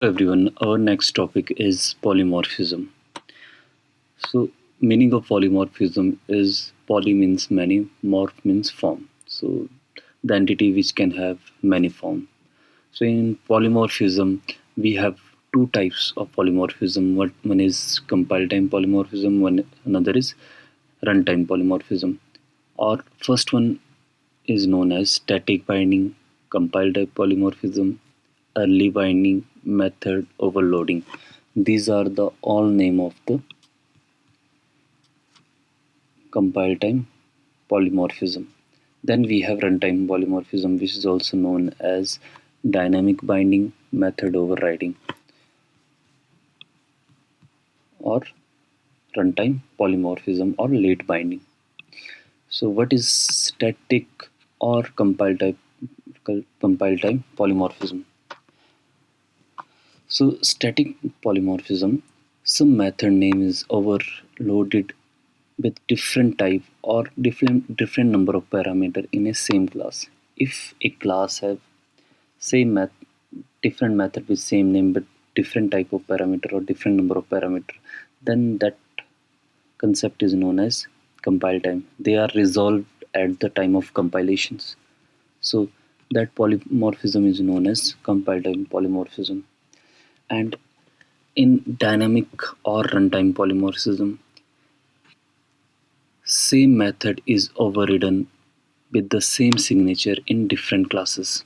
Everyone, our next topic is polymorphism. So, meaning of polymorphism is poly means many, morph means form. So, the entity which can have many form. So, in polymorphism, we have two types of polymorphism. One is compile time polymorphism, another is runtime polymorphism. Our first one is known as static binding, compile type polymorphism, early binding, method overloading. These are the all name of the compile time polymorphism. Then we have runtime polymorphism, which is also known as dynamic binding, method overriding, or runtime polymorphism, or late binding. So, what is static or compile time polymorphism? So, static polymorphism, some method name is overloaded with different type or different number of parameter in a same class. If a class have same different method with same name but different type of parameter or different number of parameter, then that concept is known as compile time. They are resolved at the time of compilations. So that polymorphism is known as compile time polymorphism. And in dynamic or runtime polymorphism, same method is overridden with the same signature in different classes.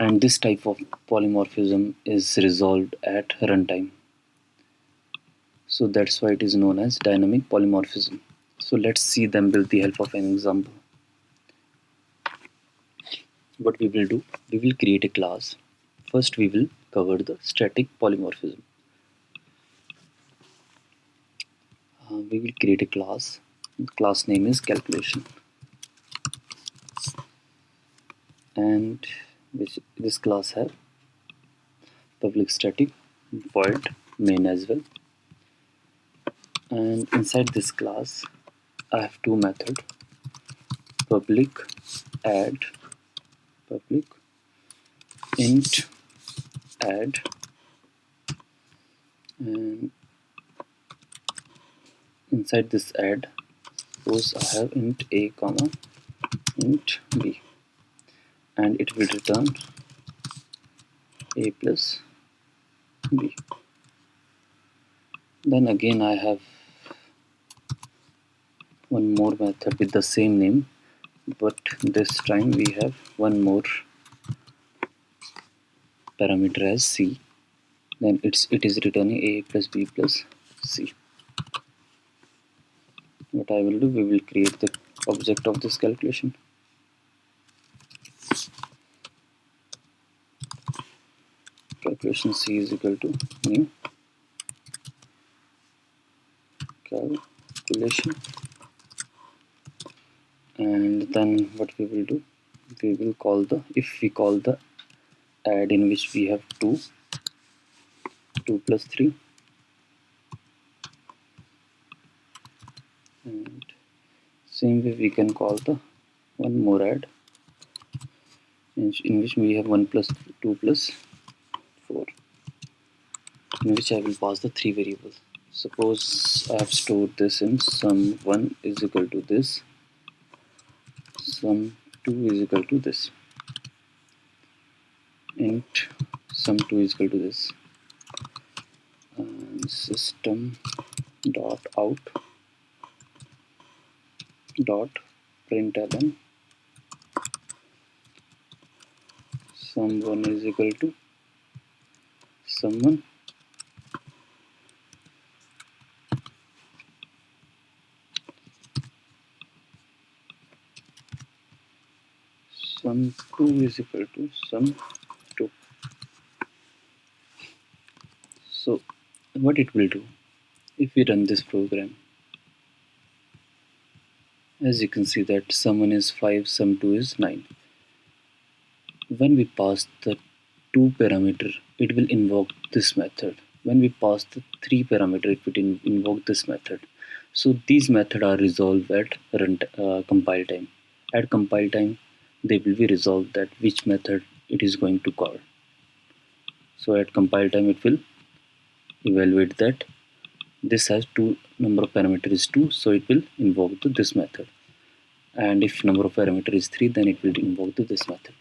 And this type of polymorphism is resolved at runtime. So that's why it is known as dynamic polymorphism. So let's see them with the help of an example. What we will do, we will create a class. First we will cover the static polymorphism. We will create a class. The class name is calculation. And this class have public static void main as well. And inside this class I have two methods, public add, public int add, and inside this add, suppose I have int a comma int b, and it will return a plus b. Then again I have one more method with the same name, but this time we have one more parameter as c. Then it is returning a plus b plus c. What I will do, we will create the object of this calculation. Calculation c is equal to new calculation, and then what we will do, we will call the, if we call the add in which we have 2 plus 3, and same way we can call the one more add in which we have 1 plus 2 plus 4, in which I will pass the 3 variables. Suppose I have stored this in sum1 is equal to this, sum2 is equal to this, int sum2 is equal to this, and system dot out dot println sum1 is equal to sum1, sum2 is equal to sum2. So what it will do, if we run this program, as you can see that sum1 is 5, sum2 is 9. When we pass the 2 parameter, it will invoke this method. When we pass the 3 parameter, it will invoke this method. So these methods are resolved at compile time. At compile time, they will be resolved that which method it is going to call. So at compile time it will evaluate that this has number of parameter is 2, so it will invoke this method, and if number of parameter is 3, then it will invoke this method.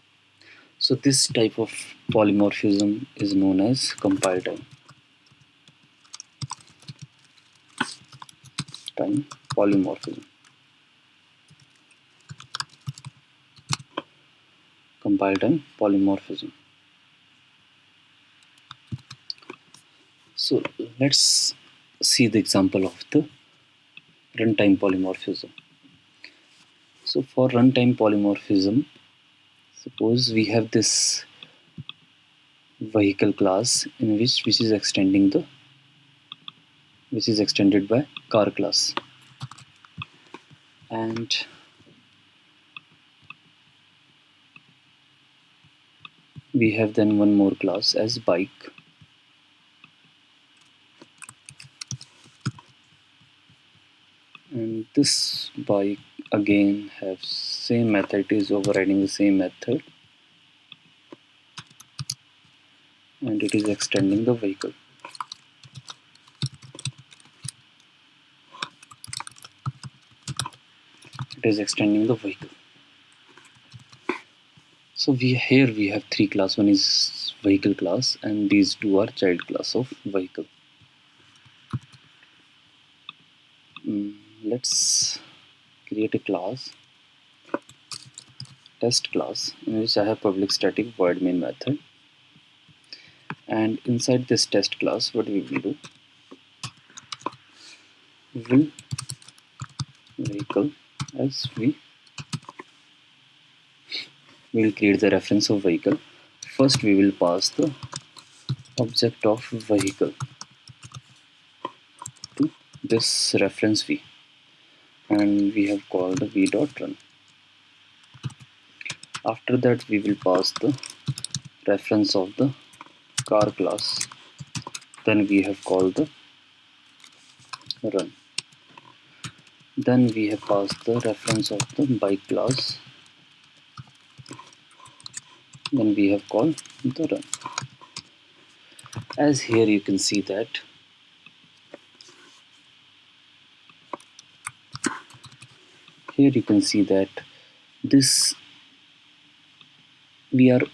So this type of polymorphism is known as compile time polymorphism. Compile time polymorphism. So let's see the example of the runtime polymorphism. So for runtime polymorphism, suppose we have this vehicle class in which is extended by car class, and we have then one more class as bike, and this bike again have same method, it is overriding the same method, and it is extending the vehicle. It is extending the vehicle. So here we have three class. One is vehicle class, and these two are child class of vehicle. Let's create a class, test class, in which I have public static void main method, and inside this test class what we will do, we will vehicle as we will create the reference of vehicle. First we will pass the object of vehicle to this reference v, and we have called the v.run. After that we will pass the reference of the car class, then we have called the run. Then we have passed the reference of the bike class, then we have called the run. As here you can see that this we are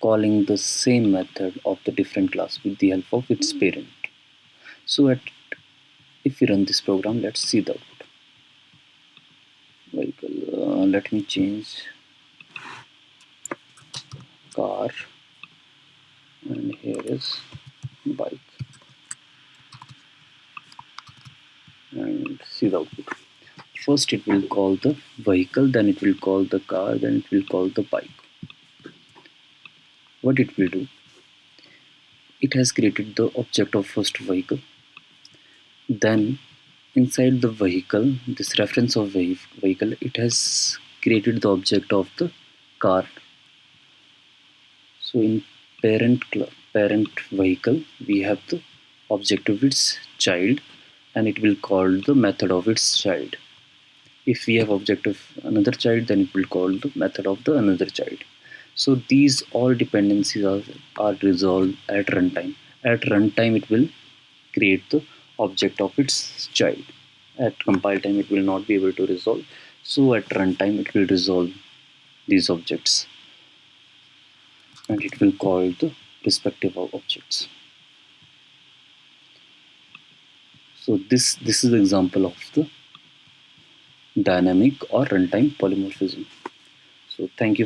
calling the same method of the different class with the help of its parent. So if we run this program, let's see the output. Vehicle, let me change car, and here is bike, and see the output. First it will call the vehicle, then it will call the car, then it will call the bike. What it will do, it has created the object of first vehicle, then inside the vehicle, this reference of vehicle, it has created the object of the car. So in parent vehicle we have the object of its child, and it will call the method of its child. If we have object of another child, then it will call the method of the another child. So these all dependencies are resolved at runtime. At runtime it will create the object of its child. At compile time it will not be able to resolve. So at runtime it will resolve these objects, and it will call the respective objects. So this is the example of the dynamic or runtime polymorphism. So thank you